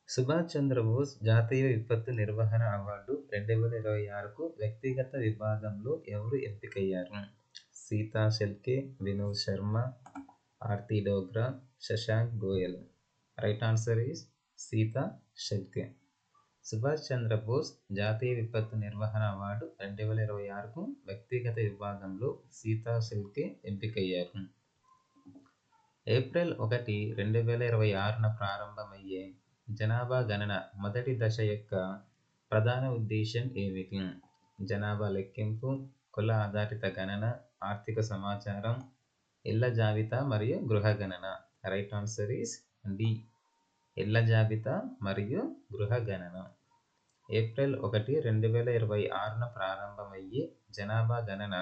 సుభాష్ చంద్రబోస్ జాతీయ విపత్తు నిర్వహణ అవార్డు 2026కు వ్యక్తిగత విభాగంలో ఎవరు ఎంపికయ్యారు? Sita Shelke, Vinod Sharma, Aarti Dogra, Shashank Goyal. Right answer is Sita Shelke. Subhash Chandrabose జాతీయ విపత్తు నిర్వహణ అవార్డు 2026కు వ్యక్తిగత విభాగంలో సీతా షెల్కే ఎంపికయ్యారు. ఏప్రిల్ 1, 2026న ప్రారంభమయ్యే జనాభా గణన మొదటి దశ యొక్క ప్రధాన ఉద్దేశం ఏమిటి? జనాభా లెక్కింపు, కుల ఆధారిత గణన, ఆర్థిక సమాచారం, ఇళ్ల జాబితా మరియు గృహ గణన. రైట్ ఆన్సర్ ఈస్ డి, ఇళ్ల జాబితా మరియు గృహ గణన. ఏప్రిల్ 1, 2026న ప్రారంభమయ్యే జనాభా గణన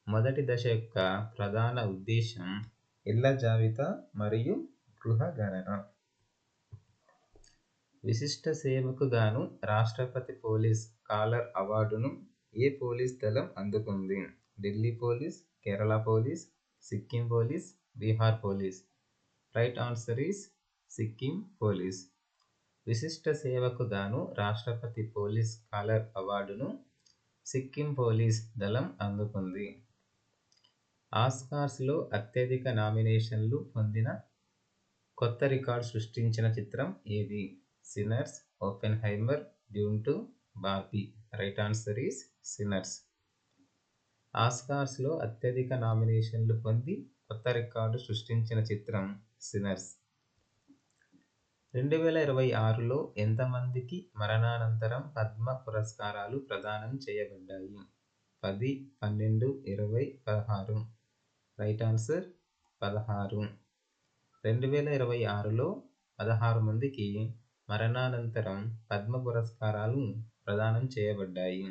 మొదటి దశ యొక్క ప్రధాన ఉద్దేశం ఇళ్ల జాబితా మరియు గృహ గణన. విశిష్ట సేవకు గాను రాష్ట్రపతి పోలీస్ స్కాలర్ అవార్డును ఏ పోలీస్ దళం అందుకుంది? Delhi police, Kerala police, Sikkim police, Bihar police. Right answer is Sikkim police. విశిష్ట సేవకు గాను రాష్ట్రపతి పోలీస్ స్కాలర్ అవార్డును సిక్కిం పోలీస్ దళం అందుకుంది. ఆస్కార్స్లో అత్యధిక నామినేషన్లు పొందిన కొత్త రికార్డు సృష్టించిన చిత్రం ఏది? Sinners, Oppenheimer, Dune 2, Barbie. Right answer is Sinners. ఆస్కార్స్లో అత్యధిక నామినేషన్లు పొంది కొత్త రికార్డు సృష్టించిన చిత్రం సిన్నర్స్. 2026లో ఎంతమందికి మరణానంతరం పద్మ పురస్కారాలు ప్రదానం చేయబడ్డాయి? 10, 12, 20, 16. Right answer 16. 2026లో 16 మందికి మరణానంతరం పద్మ పురస్కారాలు ప్రదానం చేయబడ్డాయి.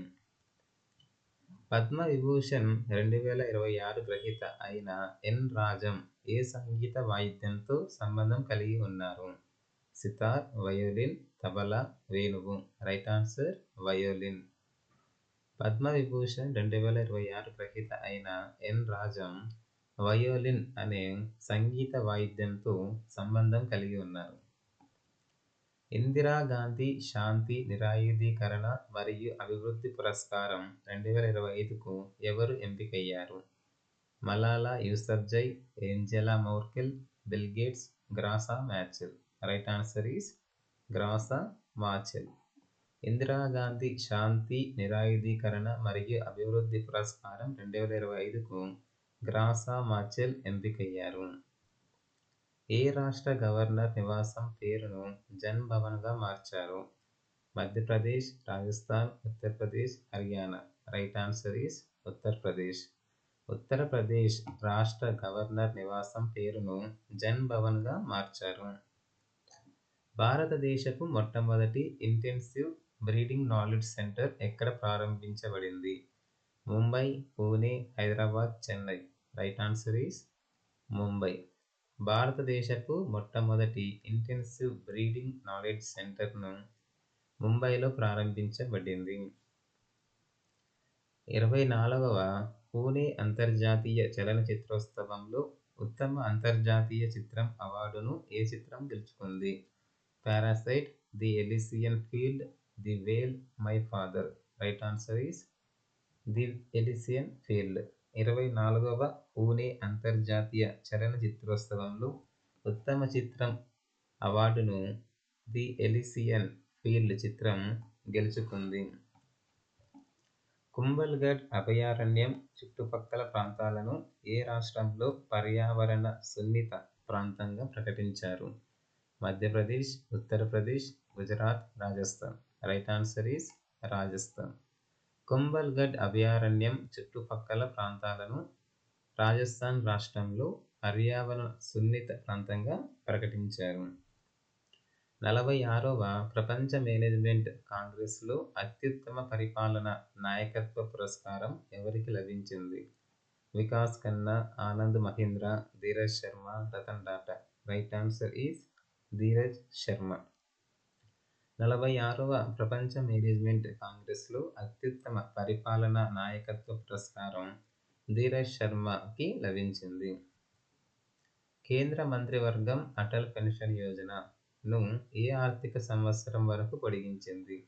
పద్మ విభూషణ్ 2026 గ్రహీత అయిన ఎన్. రాజం ఏ సంగీత వాయిద్యంతో సంబంధం కలిగి ఉన్నారు? సితార్, వయోలిన్, తబలా, వేణువు. Right answer violin. Padma Vibhushan 2026 గ్రహీత అయిన ఎన్. రాజం వయోలిన్ అనే సంగీత వాయిద్యంతో సంబంధం కలిగి ఉన్నారు. ఇందిరాగాంధీ శాంతి, నిరాయుధీకరణ మరియు అభివృద్ధి పురస్కారం 2025కు ఎవరు ఎంపికయ్యారు? Malala Yousafzai, Angela Merkel, Bill Gates, Graca Machel. Right answer is Graca Machel. Indira Gandhi శాంతి, నిరాయుధీకరణ మరియు అభివృద్ధి పురస్కారం 2025కు గ్రాసా మ్యాచెల్ ఎంపికయ్యారు. ఏ రాష్ట్ర గవర్నర్ నివాసం పేరును జన్ భవన్గా మార్చారు? Madhya Pradesh, Rajasthan, Uttar Pradesh, Haryana. Right answer is Uttar Pradesh. Uttar Pradesh రాష్ట్ర గవర్నర్ నివాసం పేరును జన్ భవన్గా మార్చారు. భారతదేశపు మొట్టమొదటి ఇంటెన్సివ్ బ్రీడింగ్ నాలెడ్జ్ సెంటర్ ఎక్కడ ప్రారంభించబడింది? Mumbai, Pune, Hyderabad, Chennai. Right answer is Mumbai. భారతదేశపు మొట్టమొదటి ఇంటెన్సివ్ బ్రీడింగ్ నాలెడ్జ్ సెంటర్ను ముంబైలో ప్రారంభించబడింది. 24వ పూణే అంతర్జాతీయ చలనచిత్రోత్సవంలో ఉత్తమ అంతర్జాతీయ చిత్రం అవార్డును ఏ చిత్రం గెలుచుకుంది? Parasite, the Elysian Field, the Whale, my Father. Right answer is the Elysian Field. 24వ పూణే అంతర్జాతీయ చలనచిత్రోత్సవంలో ఉత్తమ చిత్రం అవార్డును ది ఎలిసియన్ ఫీల్డ్ చిత్రం గెలుచుకుంది. కుంభల్గఢ్ అభయారణ్యం చుట్టుపక్కల ప్రాంతాలను ఏ రాష్ట్రంలో పర్యావరణ సున్నిత ప్రాంతంగా ప్రకటించారు? Madhya Pradesh, Uttar Pradesh, Gujarat, Rajasthan. Right answer is Rajasthan. Kumbhalgarh అభయారణ్యం చుట్టుపక్కల ప్రాంతాలను రాజస్థాన్ రాష్ట్రంలో పర్యావరణ సున్నిత ప్రాంతంగా ప్రకటించారు. 46వ ప్రపంచ మేనేజ్మెంట్ కాంగ్రెస్లో అత్యుత్తమ పరిపాలన నాయకత్వ పురస్కారం ఎవరికి లభించింది? Vikas Khanna, Anand Mahindra, Dheeraj Sharma, Ratan Tata. Right answer is Dheeraj Sharma. 46వ ప్రపంచ మేనేజ్మెంట్ కాంగ్రెస్లో అత్యుత్తమ పరిపాలన నాయకత్వ పురస్కారం ధీరజ్ శర్మకి లభించింది. కేంద్ర మంత్రివర్గం అటల్ పెన్షన్ యోజన ను ఏ ఆర్థిక సంవత్సరం వరకు పొడిగించింది?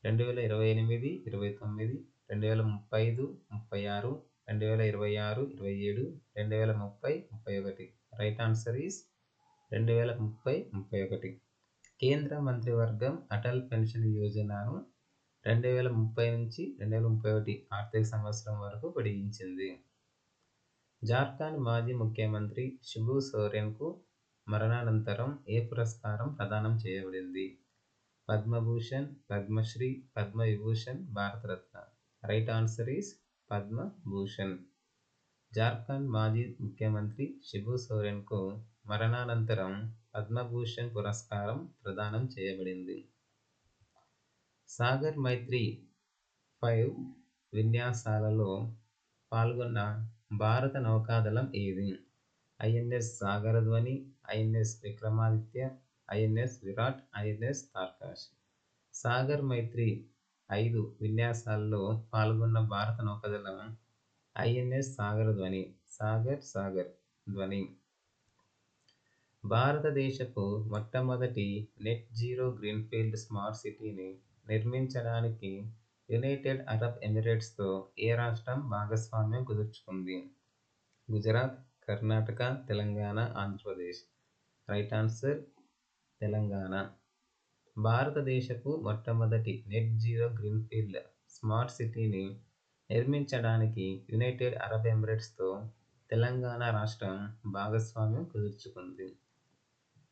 2028, 29, 2035, 36, 2026, 27, 2030, 31. Right answer is 2030, 31. కేంద్ర మంత్రివర్గం అటల్ పెన్షన్ యోజనను 2030 నుంచి 2031 ఆర్థిక సంవత్సరం వరకు పొడిగించింది. జార్ఖండ్ మాజీ ముఖ్యమంత్రి శిబు సోరెన్కు మరణానంతరం ఏ పురస్కారం ప్రదానం చేయబడింది? Padma Bhushan, Padma Shri, Padma Vibhushan, Bharat Ratna. Right answer is Padma Bhushan. Jharkhand మాజీ ముఖ్యమంత్రి శిబు సోరెన్కు మరణానంతరం పద్మభూషణ్ పురస్కారం ప్రదానం చేయబడింది. సాగర్ మైత్రి 5 విన్యాసాలలో పాల్గొన్న భారత నౌకాదళం ఏది? INS Sagardhwani, INS Vikramaditya, INS Viraat, INS Tarkash. Sagar Maitri 5 విన్యాసాలలో పాల్గొన్న భారత నౌకాదళం ఐఎన్ఎస్ సాగరధ్వని. సాగర్ ధ్వని. భారతదేశపు మొట్టమొదటి నెట్ జీరో గ్రీన్ఫీల్డ్ స్మార్ట్ సిటీని నిర్మించడానికి యునైటెడ్ అరబ్ ఎమిరేట్స్తో ఏ రాష్ట్రం భాగస్వామ్యం కుదుర్చుకుంది? గుజరాత్, కర్ణాటక, తెలంగాణ, ఆంధ్రప్రదేశ్. Right answer Telangana. భారతదేశపు మొట్టమొదటి నెట్ జీరో గ్రీన్ఫీల్డ్ స్మార్ట్ సిటీని నిర్మించడానికి యునైటెడ్ అరబ్ ఎమిరేట్స్తో తెలంగాణ రాష్ట్రం భాగస్వామ్యం కుదుర్చుకుంది.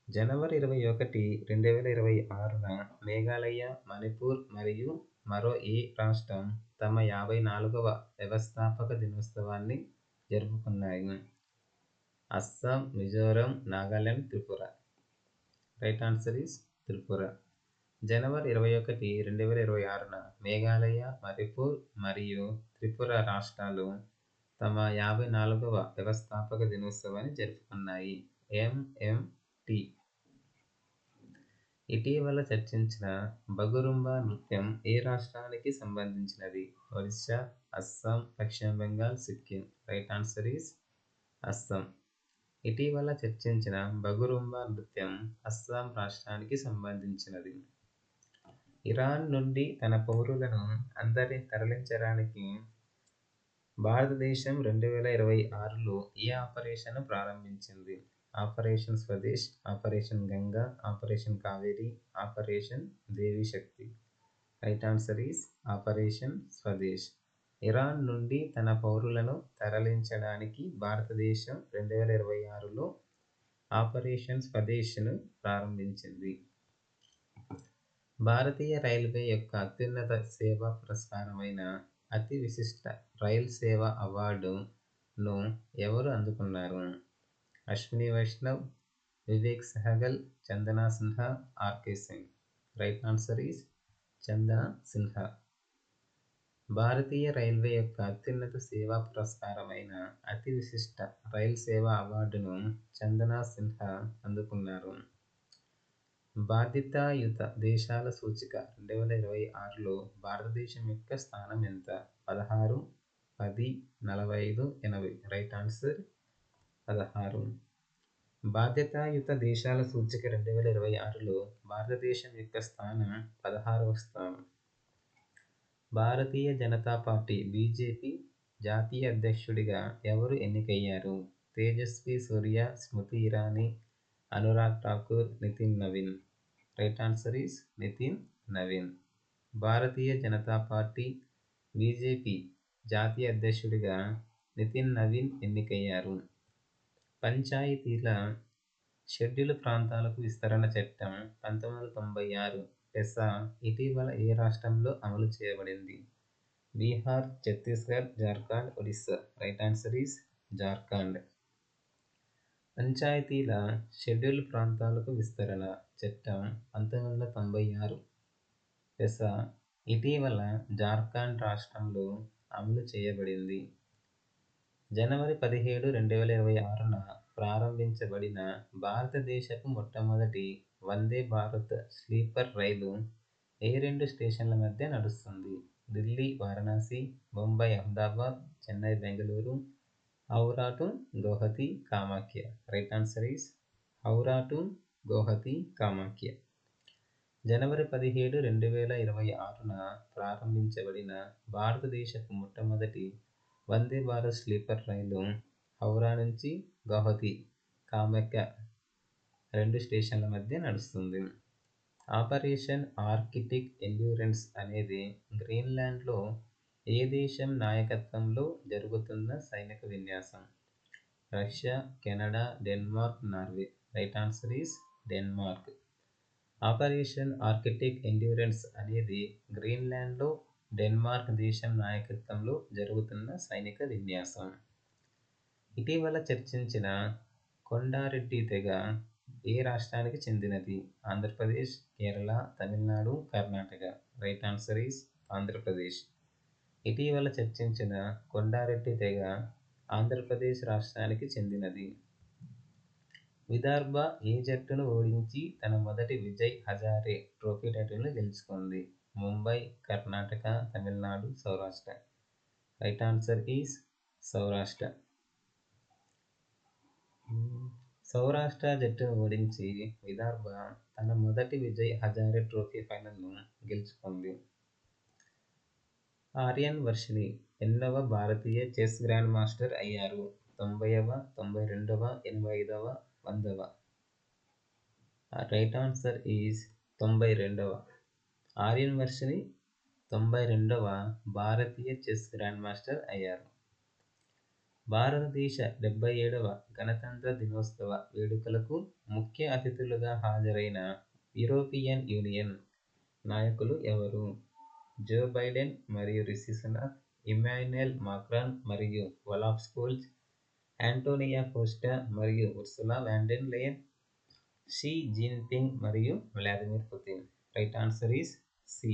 జనవరి 21, 2026న మేఘాలయ, మణిపూర్ మరియు మరో ఏ రాష్ట్రం తమ 54వ వ్యవస్థాపక దినోత్సవాన్ని జరుపుకున్నాయి? Assam, Mizoram, Nagaland, Tripura. Right answer is Tripura. జనవరి 21, 2026న మేఘాలయ, మణిపూర్ మరియు త్రిపుర రాష్ట్రాలు తమ 54వ వ్యవస్థాపక దినోత్సవాన్ని జరుపుకున్నాయి. MMT. ఇటీవల చర్చించిన బగురుంబా నృత్యం ఏ రాష్ట్రానికి సంబంధించినది? ఒరిస్సా, అస్సాం, పశ్చిమ Bengal, Sikkim. Right answer is Assam. ఇటీవల చర్చించిన బగురుంబా నృత్యం అస్సాం రాష్ట్రానికి సంబంధించినది. ఇరాన్ నుండి తన పౌరులను అందరినీ తరలించడానికి భారతదేశం 2026లో ఏ ఆపరేషన్ను ప్రారంభించింది? Operation Swades, operation Ganga, operation Kaveri, operation Devi Shakti. Right answer is operation Swades. Iran నుండి తన పౌరులను తరలించడానికి భారతదేశం 2026లో ఆపరేషన్ స్వదేశ్ను ప్రారంభించింది. భారతీయ రైల్వే యొక్క అత్యున్నత సేవా పురస్కారమైన అతి విశిష్ట రైల్ సేవా అవార్డును ఎవరు అందుకున్నారు? Ashwini Vaishnaw, Vivek Sehgal, Chandana Sinha, RK Singh. Right answer is Chandana Sinha. భారతీయ రైల్వే యొక్క అత్యున్నత సేవా పురస్కారమైన అతి విశిష్ట రైల్ సేవా అవార్డును చందనా సిన్హా అందుకున్నారు. బాధ్యతాయుత దేశాల సూచిక 2026లో భారతదేశం యొక్క స్థానం ఎంత? 16, 10, 45, 80. Right answer 16. బాధ్యతాయుత దేశాల సూచిక 2026లో భారతదేశం యొక్క స్థానం 16వ స్థానం. భారతీయ జనతా పార్టీ బీజేపీ జాతీయ అధ్యక్షుడిగా ఎవరు ఎన్నికయ్యారు? Tejasvi Surya, Smriti Irani, Anurag Thakur, Nitin Naveen. Right answer is Nitin Naveen. Bharatiya Janata Party BJP జాతీయ అధ్యక్షుడిగా నితిన్ నవీన్ ఎన్నికయ్యారు. పంచాయతీల షెడ్యూల్ ప్రాంతాలకు విస్తరణ చట్టం 1996 పెసా ఇటీవల ఏ రాష్ట్రంలో అమలు చేయబడింది? Bihar, Chhattisgarh, Jharkhand, Odisha. Right answer is Jharkhand. పంచాయతీల షెడ్యూల్ ప్రాంతాలకు విస్తరణ చట్టం 1996 పెసా ఇటీవల జార్ఖండ్ రాష్ట్రంలో అమలు చేయబడింది. జనవరి 17, 2026న ప్రారంభించబడిన భారతదేశపు మొట్టమొదటి వందే భారత్ స్లీపర్ రైలు ఏ 2 స్టేషన్ల మధ్య నడుస్తుంది? Delhi Varanasi, Mumbai Ahmedabad, Chennai Bengaluru, Howrah to Guwahati Kamakhya. Right answer is Howrah to Guwahati, Kamakhya. జనవరి 17, 2026న ప్రారంభించబడిన భారతదేశపు మొట్టమొదటి వందే భారత్ స్లీపర్ రైలు హౌరా నుంచి గౌహతి, కామాఖ్య 2 స్టేషన్ల మధ్య నడుస్తుంది. ఆపరేషన్ ఆర్కిటిక్ ఎండ్యూరెన్స్ అనేది గ్రీన్లాండ్లో ఏ దేశం నాయకత్వంలో జరుగుతున్న సైనిక విన్యాసం? Russia, Canada, Denmark, Norway. Right answer is Denmark. Operation Arctic endurance అనేది గ్రీన్లాండ్లో డెన్మార్క్ దేశం నాయకత్వంలో జరుగుతున్న సైనిక విన్యాసం. ఇటీవల చర్చించిన కొండారెడ్డి తెగ ఏ రాష్ట్రానికి చెందినది? Andhra Pradesh, Kerala, Tamil Nadu, Karnataka. Right answer is Andhra Pradesh. ఇటీవల చర్చించిన కొండారెడ్డి తెగ ఆంధ్రప్రదేశ్ రాష్ట్రానికి చెందినది. విదర్భ ఏ జట్టును ఓడించి తన మొదటి విజయ్ హజారే ట్రోఫీ టైటిల్ను గెలుచుకుంది? Mumbai, Karnataka, Tamil Nadu, Saurashtra. Right answer is Saurashtra. Saurashtra జట్టును ఓడించి విదర్భ తన మొదటి విజయ్ హజారే ట్రోఫీ ఫైనల్ను గెలుచుకుంది. ఆర్యన్ వర్షిని ఎన్నవ భారతీయ చెస్ గ్రాండ్ మాస్టర్ అయ్యారు? 90వ, 92వ, 85వ, 100వ. రైట్ ఆన్సర్ ఈజ్ 92వ. ఆర్యన్ వర్షిని 92వ భారతీయ చెస్ గ్రాండ్ మాస్టర్ అయ్యారు. భారతదేశ 77వ గణతంత్ర దినోత్సవ వేడుకలకు ముఖ్య అతిథులుగా హాజరైన యూరోపియన్ యూనియన్ నాయకులు ఎవరు? జో బైడెన్ మరియు రిషి సునాక్, ఇమాన్యుయల్ మాక్రాన్ మరియు ఒలాఫ్ స్కోల్జ్, ఆంటోనియో కోస్టా మరియు Ursula von der Leyen, Xi Jinping మరియు Vladimir Putin. Right answer is C.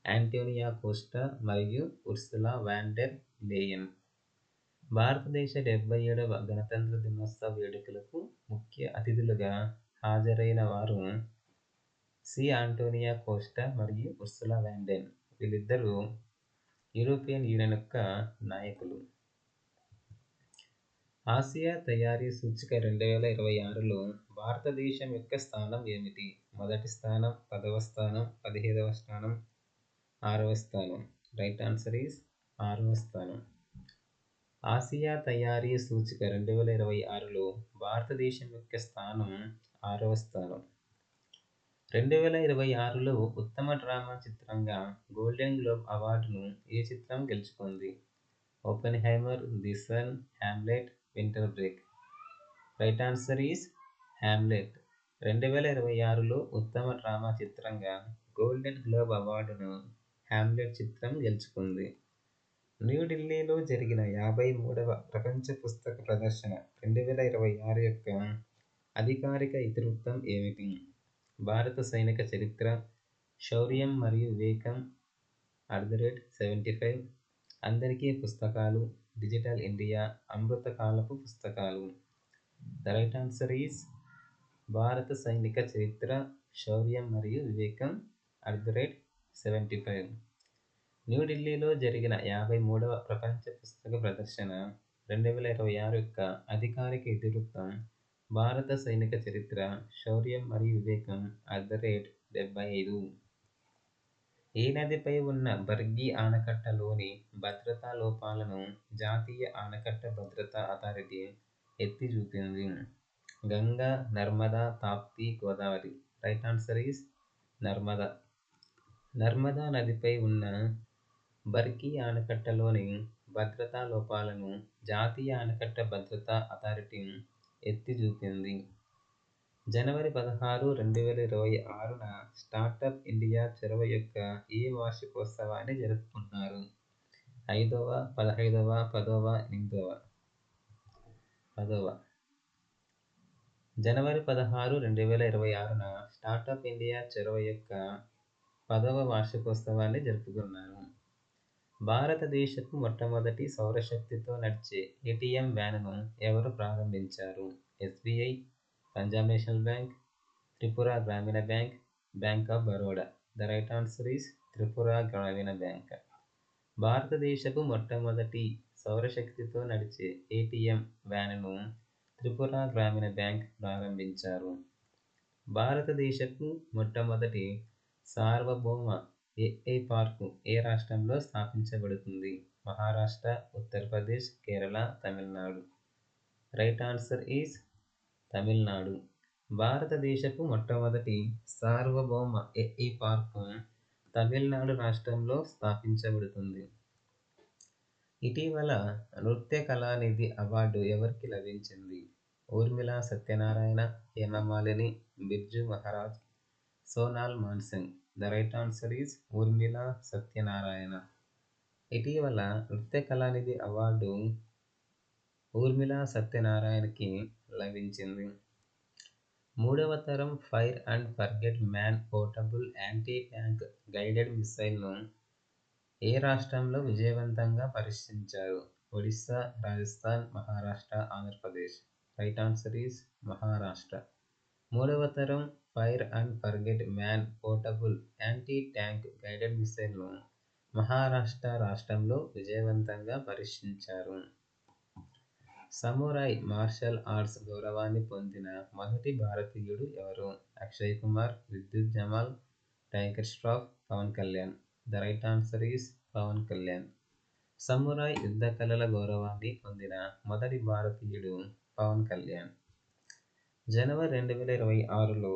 Antonio Costa మరియు ఉర్సులా వాన్ డెర్ లేయన్. భారతదేశ 77వ గణతంత్ర దినోత్సవ వేడుకలకు ముఖ్య అతిథులుగా హాజరైన వారు సి. ఆంటోనియో కోస్టా మరియు ఉర్సులా వాన్ డెర్. వీళ్ళిద్దరూ యూరోపియన్ యూనియన్ యొక్క నాయకులు. ఆసియా తయారీ సూచిక 2026లో భారతదేశం యొక్క స్థానం ఏమిటి? మొదటి స్థానం, 10వ స్థానం, 17వ స్థానం, 6వ స్థానం. రైట్ ఆన్సర్ ఈస్ 6వ స్థానం. ఆసియా తయారీ సూచిక 2026లో భారతదేశం యొక్క స్థానం 6వ స్థానం. 2026లో ఉత్తమ డ్రామా చిత్రంగా గోల్డెన్ గ్లోబ్ అవార్డును ఏ చిత్రం గెలుచుకుంది? Oppenheimer, the son, Hamlet, winter break. Right answer is Hamlet. 2026లో ఉత్తమ డ్రామా చిత్రంగా గోల్డెన్ గ్లోబ్ అవార్డును హ్యామ్లెట్ చిత్రం గెలుచుకుంది. న్యూఢిల్లీలో జరిగిన 53వ ప్రపంచ పుస్తక ప్రదర్శన 2026 యొక్క అధికారిక ఇతివృత్తం ఏమిటి? భారత సైనిక చరిత్ర, శౌర్యం మరియు వివేకం @75, అందరికీ పుస్తకాలు, డిజిటల్ ఇండియా, అమృత కాలపు పుస్తకాలు. ద రైట్ ఆన్సర్ ఈస్ భారత సైనిక చరిత్ర, శౌర్యం మరియు వివేకం @75. న్యూఢిల్లీలో జరిగిన 53వ ప్రపంచ పుస్తక ప్రదర్శన 2026 యొక్క అధికారిక ఇతివృత్తం భారత సైనిక చరిత్ర, శౌర్యం మరియు వివేకం @75. ఏ నదిపై ఉన్న బర్గి ఆనకట్టలోని భద్రతా లోపాలను జాతీయ ఆనకట్ట భద్రతా అథారిటీ ఎత్తి చూపింది? Ganga, Narmada, Tapti, Godavari. Right answer is Narmada. Narmada నదిపై ఉన్న బర్గి ఆనకట్టలోని భద్రతా లోపాలను జాతీయ ఆనకట్ట భద్రతా అథారిటీ ఎత్తి చూపింది. జనవరి 16, 2026న స్టార్టప్ ఇండియా చొరవ యొక్క ఏ వార్షికోత్సవాన్ని జరుపుకున్నారు? 5వ, 15వ, 10వ, 8వ. 10వ. జనవరి 16, 2026న స్టార్టప్ ఇండియా చొరవ యొక్క 10వ వార్షికోత్సవాన్ని జరుపుకున్నారు. భారతదేశపు మొట్టమొదటి సౌరశక్తితో నడిచే ఏటీఎం వ్యానును ఎవరు ప్రారంభించారు? SBI, Punjab national bank, Tripura Gramin bank, bank of Baroda. The right answer is Tripura Gramin bank. భారతదేశపు మొట్టమొదటి సౌరశక్తితో నడిచే ఏటీఎం వ్యానును త్రిపుర గ్రామీణ బ్యాంక్ ప్రారంభించారు. భారతదేశపు మొట్టమొదటి సార్వభౌమ ఏఐ పార్కు ఏ రాష్ట్రంలో స్థాపించబడుతుంది? Maharashtra, Uttar Pradesh, Kerala, Tamil Nadu. Right answer is Tamil Nadu. భారతదేశపు మొట్టమొదటి సార్వభౌమ ఏఐ పార్కు తమిళనాడు రాష్ట్రంలో స్థాపించబడుతుంది. ఇటీవల నృత్య కళానిధి అవార్డు ఎవరికి లభించింది? Urmila Satyanarayana, Hema Malini, Birju Maharaj, Sonal Mansingh. The right answer is Urmila Satyanarayana. ఇటీవల నృత్య కళానిధి అవార్డు ఊర్మిళ సత్యనారాయణకి లభించింది. 3వ తరం fire and forget man portable anti tank guided మిసైల్ను ఏ రాష్ట్రంలో విజయవంతంగా పరీక్షించారు? Odisha, Rajasthan, Maharashtra, Andhra Pradesh. Right answer is Maharashtra. 3వ తరం fire and forget man portable anti tank guided మిసైల్ను మహారాష్ట్ర రాష్ట్రంలో విజయవంతంగా పరీక్షించారు. సమురాయ్ మార్షల్ ఆర్ట్స్ గౌరవాన్ని పొందిన మొదటి భారతీయుడు ఎవరు? Akshay Kumar, Vidyut Jamwal, Tiger Shroff, Pawan Kalyan. The right answer is Pawan Kalyan. Samurai యుద్ధ కళల గౌరవాన్ని పొందిన మొదటి భారతీయుడు పవన్ కళ్యాణ్. జనవరి 2026లో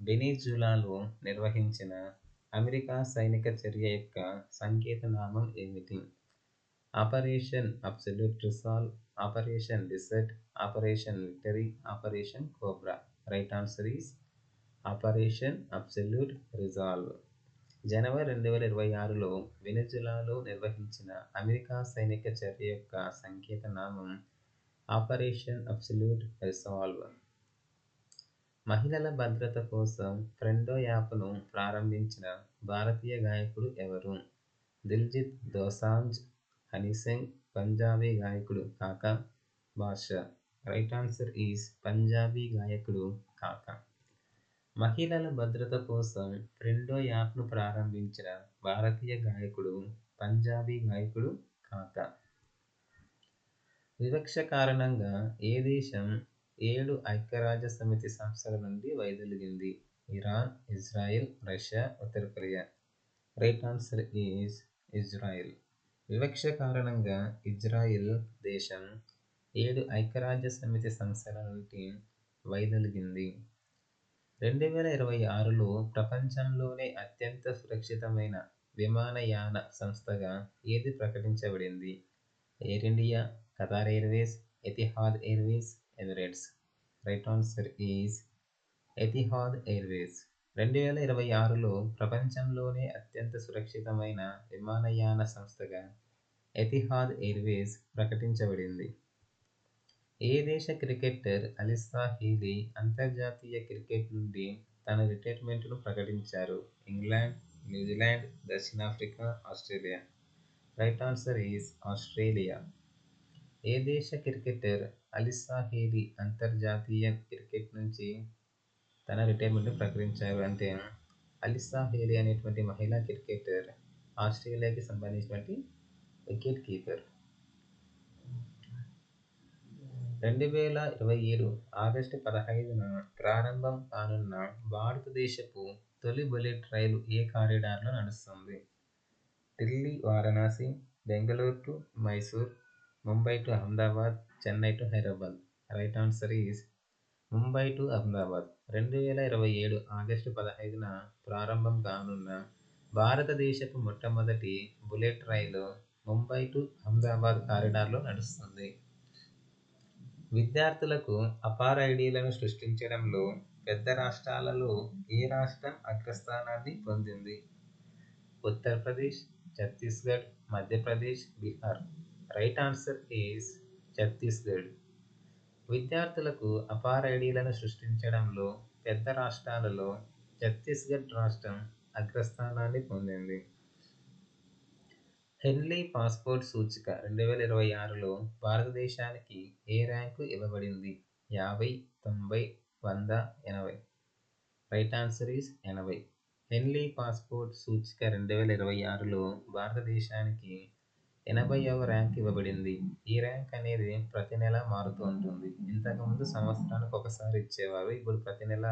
వెనిజులాలో నిర్వహించిన అమెరికా సైనిక చర్య యొక్క సంకేతనామం ఏమిటి? Operation absolute resolve, operation desert, operation victory, operation cobra. Right answer is operation absolute resolve. జనవరి 2026లో వెనిజులాలో నిర్వహించిన అమెరికా సైనిక చర్య యొక్క సంకేతనామం ఆపరేషన్ అబ్సల్యూట్ రిసాల్వ్. మహిళల భద్రత కోసం ఫ్రెండో యాప్ను ప్రారంభించిన భారతీయ గాయకుడు ఎవరు? దిల్జిత్ దోసాంజ్, హనీ సింగ్, పంజాబీ గాయకుడు Kaka Badshah. Right answer is Punjabi గాయకుడు కాకా. మహిళల భద్రత కోసం ఫ్రెండో యాప్ను ప్రారంభించిన భారతీయ గాయకుడు పంజాబీ గాయకుడు కాకా. వివక్ష కారణంగా ఏ దేశం 7 ఐక్యరాజ్యసమితి సంస్థల నుండి వైదొలిగింది? ఇరాన్, ఇజ్రాయెల్, రష్యా, ఉత్తర Korea. Right answer is Israel. వివక్ష కారణంగా ఇజ్రాయెల్ దేశం 7 ఐక్యరాజ్యసమితి సంస్థల నుండి వైదొలిగింది. 2026లో ప్రపంచంలోనే అత్యంత సురక్షితమైన విమానయాన సంస్థగా ఏది ప్రకటించబడింది? Air India, Qatar airways, Etihad airways, Emirates. Right answer is Etihad airways. 2026లో ప్రపంచంలోనే అత్యంత సురక్షితమైన విమానయాన సంస్థగా ఎతిహాద్ ఎయిర్వేస్ ప్రకటించబడింది. ఏ దేశ క్రికెటర్ అలిసా హీలీ అంతర్జాతీయ క్రికెట్ నుండి తన రిటైర్మెంట్ను ప్రకటించారు? ఇంగ్లాండ్, న్యూజిలాండ్, దక్షిణాఫ్రికా, Australia. Right answer is Australia. ఏ దేశ క్రికెటర్ అలిసా హీలీ అంతర్జాతీయ క్రికెట్ నుంచి తన రిటైర్మెంట్ను ప్రకటించారు అంటే అలిసా హీలీ అనేటువంటి మహిళా క్రికెటర్ ఆస్ట్రేలియాకి సంబంధించినటువంటి వికెట్ కీపర్. 2027 ఆగస్టు 15న ప్రారంభం కానున్న భారతదేశపు తొలి బుల్లెట్ రైలు ఏ కారిడార్లో నడుస్తుంది? Delhi Varanasi, Bengaluru to Mysore, Mumbai to Ahmedabad, Chennai to Hyderabad. Right answer is Mumbai to Ahmedabad. 2027 August 15న ప్రారంభం కానున్న భారతదేశపు మొట్టమొదటి బుల్లెట్ రైలు ముంబై టు అహ్మదాబాద్ కారిడార్లో నడుస్తుంది. విద్యార్థులకు అపార ఐడీలను సృష్టించడంలో పెద్ద రాష్ట్రాలలో ఏ రాష్ట్రం అగ్రస్థానాన్ని పొందింది? Uttar Pradesh, Chhattisgarh, Madhya Pradesh, Bihar. Right answer is Chhattisgarh. విద్యార్థులకు అపార ఐడీలను సృష్టించడంలో పెద్ద రాష్ట్రాలలో ఛత్తీస్గఢ్ రాష్ట్రం అగ్రస్థానాన్ని పొందింది. హెన్లీ పాస్పోర్ట్ సూచిక 2026లో భారతదేశానికి ఏ ర్యాంకు ఇవ్వబడింది? 50, 90, 100, 80. Right answer is 80. హెన్లీ పాస్పోర్ట్ సూచిక 2026లో భారతదేశానికి 80వ ర్యాంక్ ఇవ్వబడింది. ఈ ర్యాంక్ అనేది ప్రతి నెల మారుతూ ఉంటుంది. ఇంతకుముందు సంవత్సరానికి ఒకసారి ఇచ్చేవారు, ఇప్పుడు ప్రతి నెల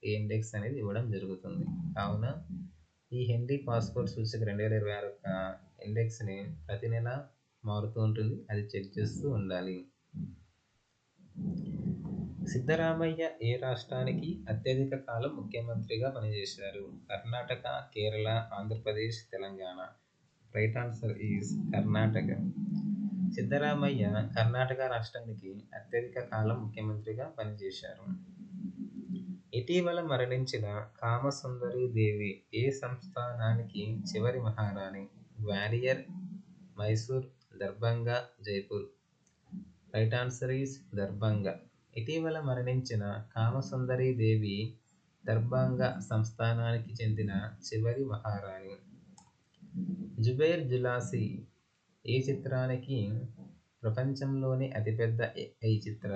ఈ ఇండెక్స్ అనేది ఇవ్వడం జరుగుతుంది. కావున ఈ హెన్రీ పాస్పోర్ట్ సూచిక 2026 యొక్క ఇండెక్స్ని ప్రతి నెల మారుతూ ఉంటుంది, అది చెక్ చేస్తూ ఉండాలి. సిద్ధరామయ్య ఏ రాష్ట్రానికి అత్యధిక కాలం ముఖ్యమంత్రిగా పనిచేశారు? Karnataka, Kerala, Andhra Pradesh, Telangana. Right answer is Karnataka. Siddaramaiah Karnataka రాష్ట్రానికి అత్యధిక కాలం ముఖ్యమంత్రిగా పనిచేశారు. ఇటీవల మరణించిన కామసుందరీ దేవి ఏ సంస్థానానికి చివరి మహారాణి? Gwalior, Mysore, Darbhanga, Jaipur. Right answer is Darbhanga. ఇటీవల మరణించిన కామసుందరీ దేవి దర్భంగా సంస్థానానికి చెందిన చివరి మహారాణి. జుబైర్ జులాసి ఈ చిత్రానికి ప్రపంచంలోని అతిపెద్ద AI చిత్ర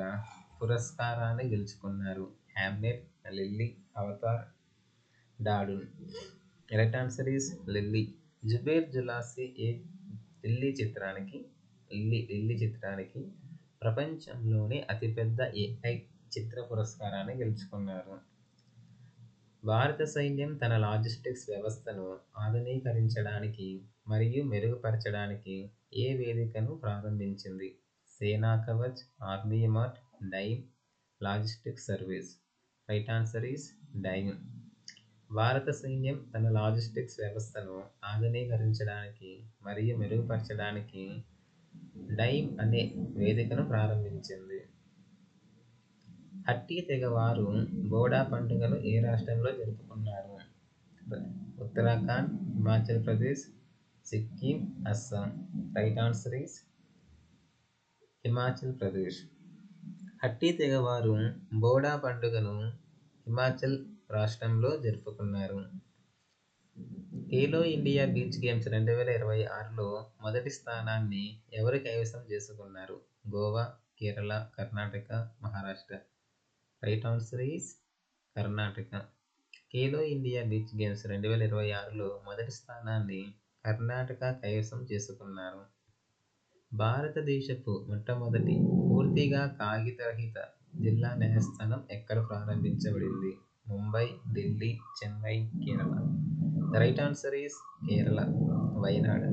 పురస్కారాన్ని గెలుచుకున్నారు? హ్యామ్లెట్, లిల్లీ, అవతార్, డాడూన్. Right answer is Lily. జుబైర్ జులాసి లిల్లీ చిత్రానికి ప్రపంచంలోని అతిపెద్ద AI చిత్ర పురస్కారాన్ని గెలుచుకున్నారు. భారత సైన్యం తన లాజిస్టిక్స్ వ్యవస్థను ఆధునీకరించడానికి మరియు మెరుగుపరచడానికి ఏ వేదికను ప్రారంభించింది? సేనా Kavach, army mart, dime, logistics service. Right answer is dime. భారత సైన్యం తన లాజిస్టిక్స్ వ్యవస్థను ఆధునీకరించడానికి మరియు మెరుగుపరచడానికి డైమ్ అనే వేదికను ప్రారంభించింది. హట్టి తెగవారు బోడా పండుగను ఏ రాష్ట్రంలో జరుపుకున్నారు? Uttarakhand, Himachal Pradesh, Sikkim, Assam. Right answer is Himachal Pradesh. Hatti తెగవారు బోడా పండుగను హిమాచల్ రాష్ట్రంలో జరుపుకున్నారు. ఖేలో ఇండియా బీచ్ గేమ్స్ 2026లో మొదటి స్థానాన్ని ఎవరు కైవసం చేసుకున్నారు? Goa, Kerala, Karnataka, Maharashtra. Right answer is Karnataka. Khelo India beach games 2026లో మొదటి స్థానాన్ని కర్ణాటక కైవసం చేసుకున్నారు. భారతదేశపు మొట్టమొదటి పూర్తిగా కాగితరహిత జిల్లా న్యాయస్థానం ఎక్కడ ప్రారంభించబడింది? Mumbai, Delhi, Chennai, Kerala. Right answer is Kerala, Wayanad.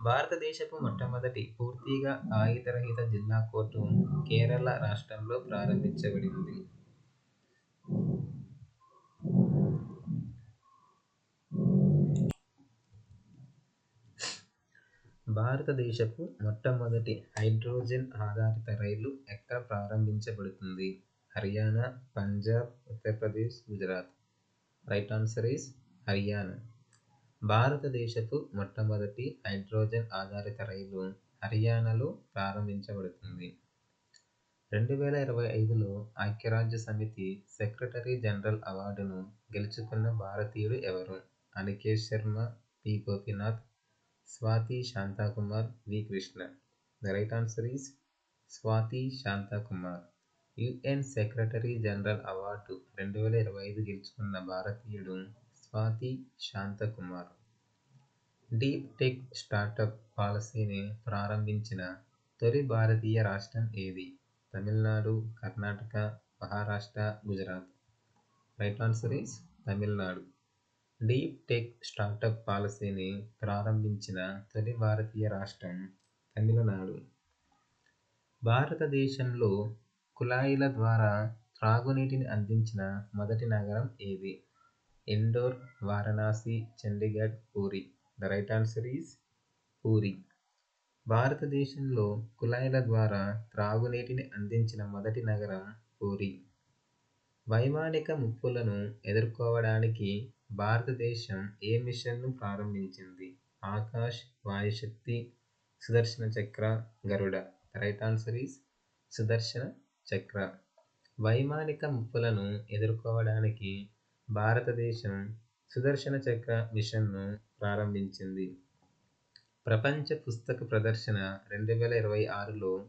భారతదేశపు మొట్టమొదటి పూర్తిగా కాగితరహిత జిల్లా కోర్టు కేరళ రాష్ట్రంలో ప్రారంభించబడింది. భారతదేశపు మొట్టమొదటి హైడ్రోజన్ ఆధారిత రైలు ఎక్కడ ప్రారంభించబడుతుంది? Haryana, Punjab, Uttar Pradesh, Gujarat. Right answer is Haryana. భారతదేశపు మొట్టమొదటి హైడ్రోజన్ ఆధారిత రైలు హర్యానాలో ప్రారంభించబడుతుంది. 2025లో ఐక్యరాజ్య సమితి సెక్రటరీ జనరల్ అవార్డును గెలుచుకున్న భారతీయుడు ఎవరు? Aniket Sharma, P. Gopinath, Swati Shanthakumar, V. Krishna. The right answer is Swati Shanthakumar. UN secretary general award 2025 గెలుచుకున్న భారతీయుడు Swati Shanthakumar. Deep tech startup పాలసీని ప్రారంభించిన తొలి భారతీయ రాష్ట్రం ఏది? Tamil Nadu, Karnataka, Maharashtra, Gujarat. Right answer is Tamil Nadu. Deep tech startup పాలసీని ప్రారంభించిన తొలి భారతీయ రాష్ట్రం తమిళనాడు. భారతదేశంలో కుళాయిల ద్వారా త్రాగునీటిని అందించిన మొదటి నగరం ఏది? Indore, Varanasi, Chandigarh, Puri. The right answer is Puri. భారతదేశంలో కుళాయిల ద్వారా త్రాగునీటిని అందించిన మొదటి నగరం పూరి. వైమానిక ముప్పులను ఎదుర్కోవడానికి భారతదేశం ఏ మిషన్ను ప్రారంభించింది? ఆకాశ్, వాయుశక్తి, సుదర్శన చక్ర, గరుడ. రైట్ ఆన్సర్ ఈజ్ సుదర్శన చక్ర. వైమానిక ముప్పులను ఎదుర్కోవడానికి భారతదేశం సుదర్శన చక్ర మిషన్ను ప్రారంభించింది. ప్రపంచ పుస్తక ప్రదర్శన 2026లో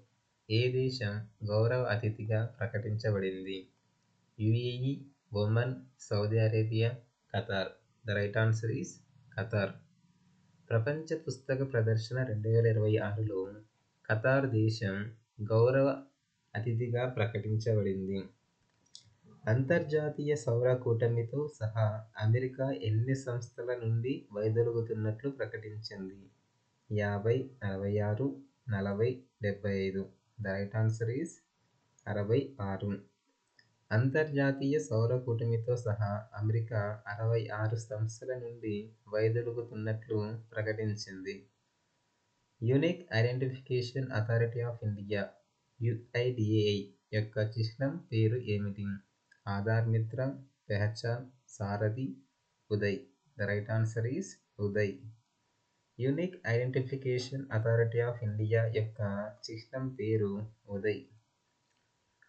ఏ దేశం గౌరవ అతిథిగా ప్రకటించబడింది? UAE, Oman, Saudi Arabia, Qatar. The right answer is Qatar. ప్రపంచ పుస్తక ప్రదర్శన 2026లో ఖతార్ దేశం గౌరవ అతిథిగా ప్రకటించబడింది. అంతర్జాతీయ సౌర కూటమితో సహా అమెరికా ఎన్ని సంస్థల నుండి వైదొలుగుతున్నట్లు ప్రకటించింది? 50, 66, 40, 75. The right answer is 66. అంతర్జాతీయ సౌర కూటమితో సహా అమెరికా 66 సంస్థల నుండి వైదొలుగుతున్నట్లు ప్రకటించింది. Unique identification authority of India UIDAI యొక్క చిహ్నం పేరు ఏమిటి? Aadhaar Mitra, Pehchan, Sarathi, Uday. The right answer is Uday. Unique identification authority of India యొక్క చిహ్నం పేరు ఉదయ్.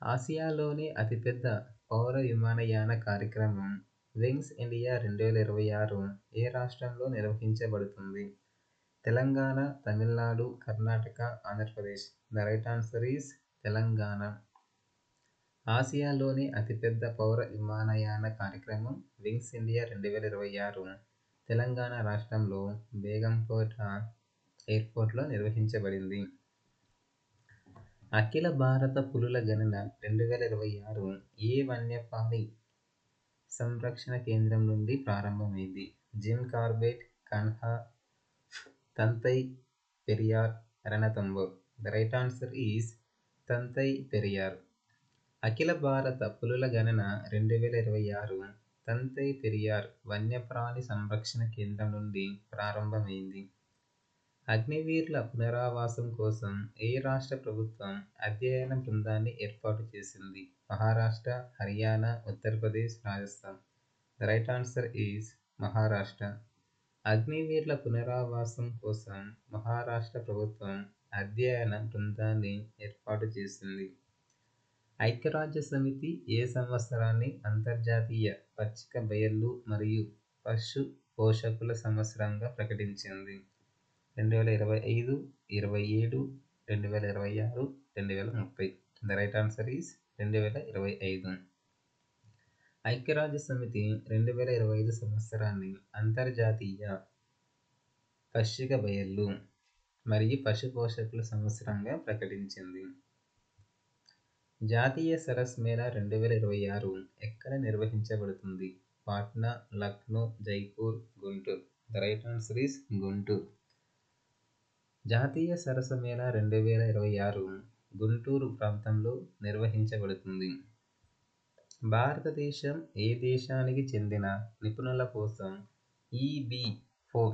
ఆసియాలోని అతిపెద్ద పౌర విమానయాన కార్యక్రమం వింగ్స్ ఇండియా 2026 ఏ రాష్ట్రంలో నిర్వహించబడుతుంది? Telangana, Tamil Nadu, Karnataka, Andhra Pradesh. The right answer is Telangana. ఆసియాలోని అతిపెద్ద పౌర విమానయాన కార్యక్రమం వింగ్స్ ఇండియా 2026 తెలంగాణ రాష్ట్రంలో బేగంపేట ఎయిర్పోర్ట్లో నిర్వహించబడింది. అఖిల భారత పులుల గణన 2026 ఏ వన్యప్రాణి సంరక్షణ కేంద్రం నుండి ప్రారంభమైంది? Jim Corbett, Kanha, Thanthai Periyar, Ranthambore. The right answer is Thanthai Periyar. అఖిల భారత పులుల గణన 2026 తంతై పెరియార్ వన్యప్రాణి సంరక్షణ కేంద్రం నుండి ప్రారంభమైంది. అగ్నివీర్ల పునరావాసం కోసం ఏ రాష్ట్ర ప్రభుత్వం అధ్యయన బృందాన్ని ఏర్పాటు చేసింది? Maharashtra, Haryana, Uttar Pradesh, Rajasthan. The right answer is Maharashtra. అగ్నివీర్ల పునరావాసం కోసం మహారాష్ట్ర ప్రభుత్వం అధ్యయన బృందాన్ని ఏర్పాటు చేసింది. ఐక్యరాజ్యసమితి ఏ సంవత్సరాన్ని అంతర్జాతీయ పచ్చిక బయళ్ళు మరియు పశు పోషకుల సంవత్సరంగా ప్రకటించింది? 2025, 27, 2026, 2030. The right answer is 2025. ఐక్యరాజ్యసమితి 2025 సంవత్సరాన్ని అంతర్జాతీయ పచ్చిక బయళ్ళు మరియు పశు పోషకుల సంవత్సరంగా ప్రకటించింది. జాతీయ సరస్ మేళా 2026 ఎక్కడ నిర్వహించబడుతుంది? Patna, Lucknow, Jaipur, Guntur. The right answer is Guntur. జాతీయ సరస మేళా 2026 గుంటూరు ప్రాంతంలో నిర్వహించబడుతుంది. భారతదేశం ఏ దేశానికి చెందిన నిపుణుల కోసం EB-4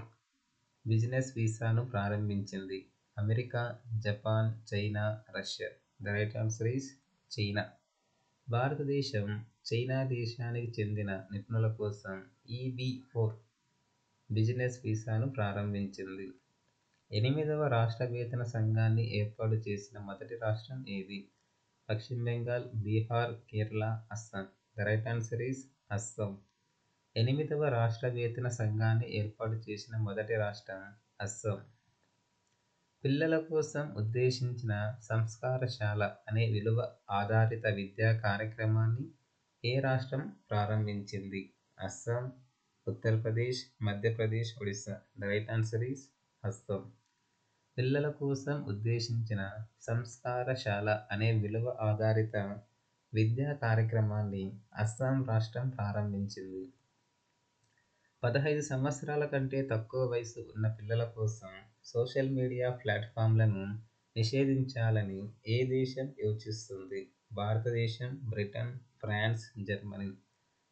బిజినెస్ వీసాను ప్రారంభించింది? America, Japan, China, Russia. The right answer is China. భారతదేశం చైనా దేశానికి చెందిన నిపుణుల కోసం EB-4 బిజినెస్ వీసాను ప్రారంభించింది. 8వ రాష్ట్ర వేతన సంఘాన్ని ఏర్పాటు చేసిన మొదటి రాష్ట్రం ఏది? పశ్చిమ Bengal, Bihar, Kerala, Assam. The right answer is Assam. 8వ రాష్ట్ర వేతన సంఘాన్ని ఏర్పాటు చేసిన మొదటి రాష్ట్రం అస్సాం. పిల్లల కోసం ఉద్దేశించిన సంస్కారశాల అనే విలువ ఆధారిత విద్యా కార్యక్రమాన్ని ఏ రాష్ట్రం ప్రారంభించింది? Assam, Uttar Pradesh, Madhya Pradesh, Odisha. The right answer is Assam. పిల్లల కోసం ఉద్దేశించిన సంస్కారశాల అనే విలువ ఆధారిత విద్యా కార్యక్రమాన్ని అస్సాం రాష్ట్రం ప్రారంభించింది. 15 సంవత్సరాల కంటే తక్కువ వయసు ఉన్న పిల్లల కోసం సోషల్ మీడియా ప్లాట్ఫామ్లను నిషేధించాలని ఏ దేశం యోచిస్తుంది? భారతదేశం, Britain, France, Germany.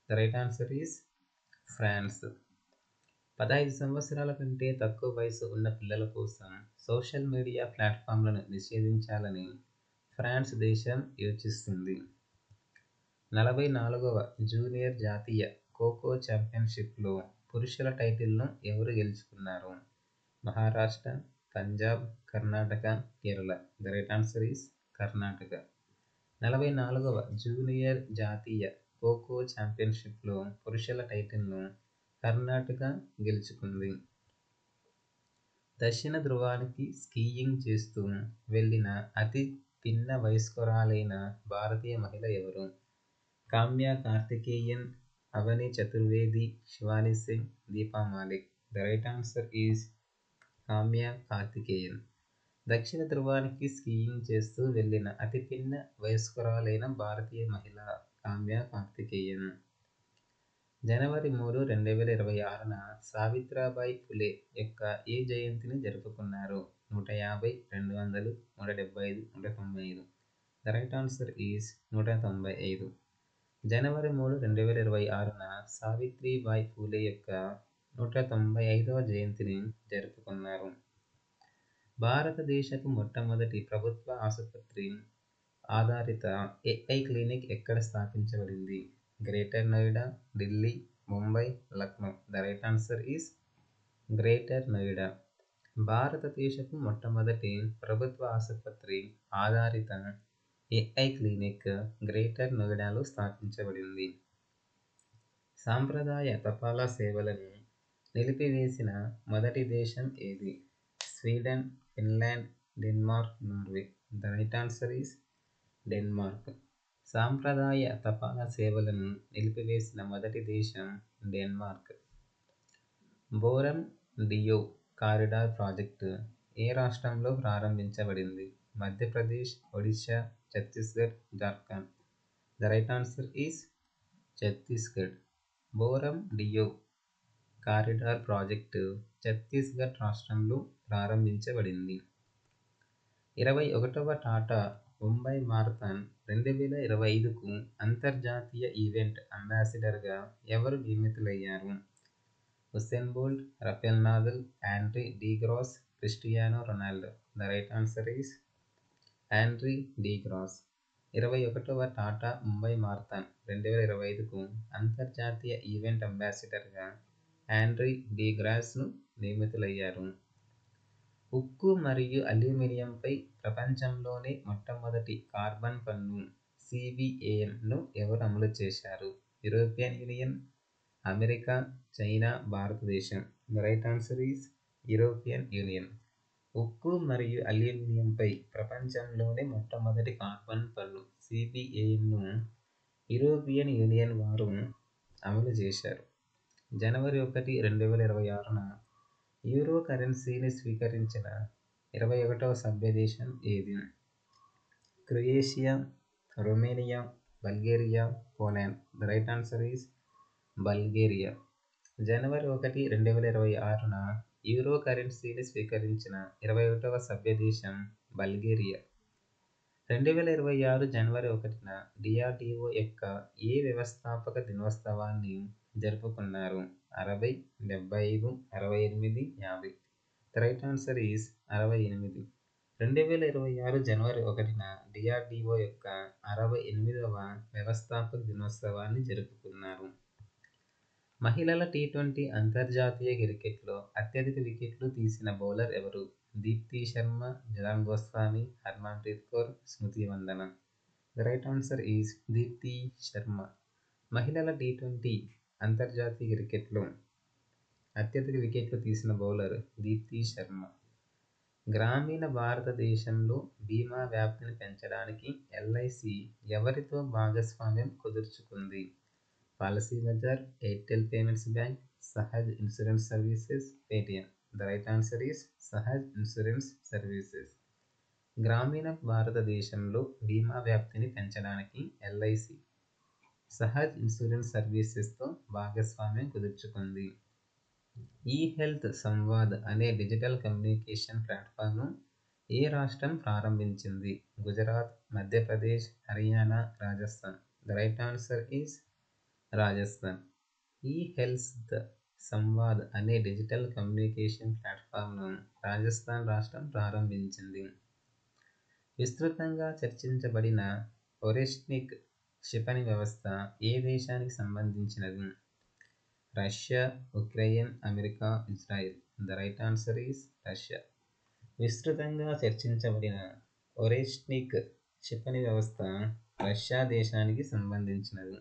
The right answer is France. 15 సంవత్సరాల కంటే తక్కువ వయసు ఉన్న పిల్లల కోసం సోషల్ మీడియా ప్లాట్ఫామ్లను నిషేధించాలని ఫ్రాన్స్ దేశం యోచిస్తుంది. 44వ జూనియర్ జాతీయ ఖోఖో ఛాంపియన్షిప్లో పురుషుల టైటిల్ను ఎవరు గెలుచుకున్నారు? Maharashtra, Punjab, Karnataka, Kerala. The right answer is Karnataka. 44వ జూనియర్ జాతీయ ఖోఖో ఛాంపియన్షిప్లో పురుషుల టైటిల్ను కర్ణాటక గెలుచుకుంది. దక్షిణ ధ్రువానికి స్కీయింగ్ చేస్తూ వెళ్లిన అతి పిన్న వయస్కురాలైన భారతీయ మహిళ ఎవరు? Kamya Karthikeyan, Avani Chaturvedi, Shivani Singh, Deepa Malik. The right answer is Kamya Karthikeyan. దక్షిణ ధ్రువానికి స్కీయింగ్ చేస్తూ వెళ్లిన అతి పిన్న వయస్కురాలైన భారతీయ మహిళ కామ్య కార్తికేయన్. జనవరి 3, 2026న సావిత్రిబాయి ఫులే యొక్క ఏ జయంతిని జరుపుకున్నారు? 150, 200, 175, 195. The right answer is 195. జనవరి 3, 2026న సావిత్రిబాయి ఫూలే యొక్క 195వ జయంతిని జరుపుకున్నారు. భారతదేశపు మొట్టమొదటి ప్రభుత్వ ఆసుపత్రి ఆధారిత ఏఐ క్లినిక్ ఎక్కడ స్థాపించబడింది? Greater Noida, Delhi, Mumbai, Lucknow. The right answer is greater Noida. భారతదేశపు మొట్టమొదటి ప్రభుత్వ ఆసుపత్రి ఆధారిత ఏఐ క్లినిక్ గ్రేటర్ నోయిడాలో స్థాపించబడింది. సాంప్రదాయ తపాలా సేవలను నిలిపివేసిన మొదటి దేశం ఏది? Sweden, Finland, Denmark, Norway. The right answer is Denmark. సాంప్రదాయ తపాలా సేవలను నిలిపివేసిన మొదటి దేశం Denmark. Boram Deo corridor project ఏ రాష్ట్రంలో ప్రారంభించబడింది? Madhya Pradesh, Odisha, Chhattisgarh, Jharkhand. The right answer is Chhattisgarh. Boram Deo corridor project Chhattisgarh రాష్ట్రంలో ప్రారంభించబడింది. 21వ టాటా ముంబై మారథాన్ 2025కు అంతర్జాతీయ ఈవెంట్ అంబాసిడర్గా ఎవరు నియమితులయ్యారు? Usain Bolt, Rafael Nadal, Andre De Grasse, Cristiano Ronaldo. The right answer is Andre De Grasse. 21వ టాటా ముంబై మారథాన్ 2025కు అంతర్జాతీయ ఈవెంట్ అంబాసిడర్గా ఆండ్రీ డీగ్రాస్ను నియమితులయ్యారు. ఉక్కు మరియు అల్యూమినియంపై ప్రపంచంలోనే మొట్టమొదటి కార్బన్ పన్ను సిబిఏఎన్ను ఎవరు అమలు చేశారు? యూరోపియన్ యూనియన్, అమెరికా, చైనా, భారతదేశం. The right answer is European union. ఉక్కు మరియు అల్యూమినియంపై ప్రపంచంలోనే మొట్టమొదటి కార్బన్ పన్ను సిబిఏఎన్ను యూరోపియన్ యూనియన్ వారు అమలు చేశారు. జనవరి 1, 2026న యూరో కరెన్సీని స్వీకరించిన 21వ సభ్యదేశం ఏది? Croatia, Romania, Bulgaria, Poland. The right answer is Bulgaria. జనవరి 1, 2026న యూరో కరెన్సీని స్వీకరించిన 21వ సభ్యదేశం బల్గేరియా. 2026 జనవరి 1న డిఆర్డిఓ యొక్క ఏ వ్యవస్థాపక దినోత్సవాన్ని జరుపుకున్నారు? 60, 75, 68, 50. The right answer is 68. 2026 జనవరి 1న డిఆర్డిఓ యొక్క 68వ వ్యవస్థాపక దినోత్సవాన్ని జరుపుకున్నారు. మహిళల టీ20 అంతర్జాతీయ క్రికెట్లో అత్యధిక వికెట్లు తీసిన బౌలర్ ఎవరు? Deepti Sharma, Jhulan Goswami, Harmanpreet Kaur, Smriti Mandhana. The right answer is Deepti Sharma. మహిళల టీ20 అంతర్జాతీయ క్రికెట్లో అత్యధిక వికెట్లు తీసిన బౌలర్ దీప్తి శర్మ. గ్రామీణ భారతదేశంలో బీమా వ్యాప్తిని పెంచడానికి ఎల్ఐసి ఎవరితో భాగస్వామ్యం కుదుర్చుకుంది? Policy Bazaar, Airtel payments bank, Sahaj insurance services, Paytm. The right answer is Sahaj insurance services. గ్రామీణ భారతదేశంలో బీమా వ్యాప్తిని పెంచడానికి ఎల్ఐసి సహజ్ ఇన్సూరెన్స్ సర్వీసెస్తో భాగస్వామ్యం కుదుర్చుకుంది. ఈ హెల్త్ సంవాద్ అనే డిజిటల్ కమ్యూనికేషన్ ప్లాట్ఫామ్ను ఏ రాష్ట్రం ప్రారంభించింది? Gujarat, Madhya Pradesh, Haryana, Rajasthan. The right answer is Rajasthan. ఈ హెల్త్ సంవాద్ అనే డిజిటల్ కమ్యూనికేషన్ ప్లాట్ఫామ్ను రాజస్థాన్ రాష్ట్రం ప్రారంభించింది. విస్తృతంగా చర్చించబడిన ఒరెష్నిక్ క్షిపణి వ్యవస్థ ఏ దేశానికి సంబంధించినది? Russia, Ukraine, America, Israel. The right answer is Russia. విస్తృతంగా చర్చించబడిన ఒరెష్నిక్ క్షిపణి వ్యవస్థ రష్యా దేశానికి సంబంధించినది.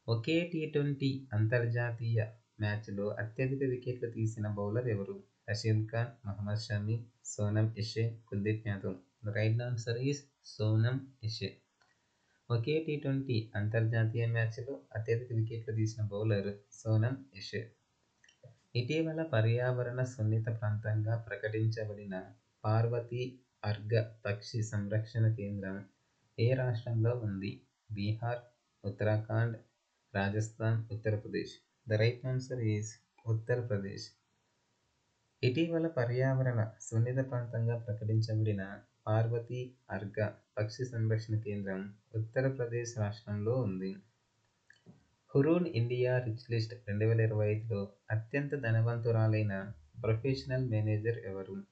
ఒకే టీ20 అంతర్జాతీయ మ్యాచ్లో అత్యధిక వికెట్లు తీసిన బౌలర్ ఎవరు? Rashid Khan, Mohammed Shami, Sonam Yeshey, Kuldeep Yadav. The right answer is Sonam Yeshey. ఒకే టీ20 అంతర్జాతీయ మ్యాచ్లో అత్యధిక వికెట్లు తీసిన బౌలర్ సోనం ఇషే. ఇటీవల పర్యావరణ సున్నిత ప్రాంతంగా ప్రకటించబడిన పార్వతి అర్గ పక్షి సంరక్షణ కేంద్రం ఏ రాష్ట్రంలో ఉంది? Bihar, Uttarakhand, Rajasthan, Uttar Pradesh. The right answer is Uttar Pradesh. ఇటీవల పర్యావరణ సున్నిత ప్రాంతంగా ప్రకటించబడిన పార్వతీ అర్గ పక్షి సంరక్షణ కేంద్రం ఉత్తరప్రదేశ్ రాష్ట్రంలో ఉంది. హురూన్ ఇండియా రిచ్ లిస్ట్ 2025లో అత్యంత ధనవంతురాలైన ప్రొఫెషనల్ మేనేజర్ ఎవరు?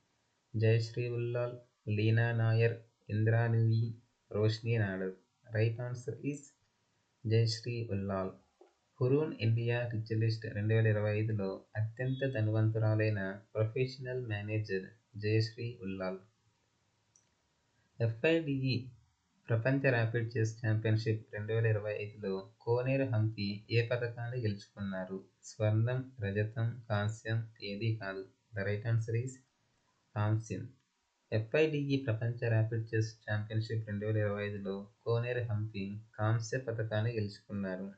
Jayshree Ullal, Leena Nair, Indrani, Roshni Nadar. Right answer is Jayshree Ullal. Hurun India rich list 2025లో అత్యంత ధనవంతురాలైన professional manager Jayshree Ullal. FIDE ప్రపంచ ర్యాపిడ్ చెస్ ఛాంపియన్షిప్ 2025లో కోనేరు హంపి ఏ పతకాన్ని గెలుచుకున్నారు? స్వర్ణం, రజతం, కాంస్యం, ఏదీ కాదు. ద రైట్ ఆన్సర్ ఈజ్ కాంస్యం. FIDE ప్రపంచ ర్యాపిడ్ చెస్ ఛాంపియన్షిప్ 2025లో కోనేరు హంపి కాంస్య పతకాన్ని గెలుచుకున్నారు.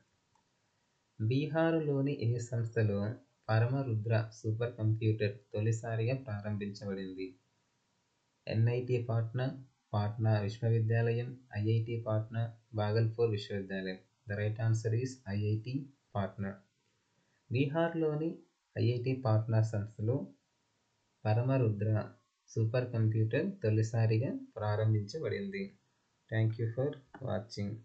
బీహారులోని ఏ సంస్థలో పరమరుద్ర సూపర్ కంప్యూటర్ తొలిసారిగా ప్రారంభించబడింది? NIT పాట్నా, పాట్నా విశ్వవిద్యాలయం, IIT పాట్నా, భాగల్పూర్ విశ్వవిద్యాలయం. The right answer is IIT Patna. బీహార్లోని IIT పాట్నా సంస్థలో పరమరుద్ర సూపర్ కంప్యూటర్ తొలిసారిగా ప్రారంభించబడింది. Thank you for watching.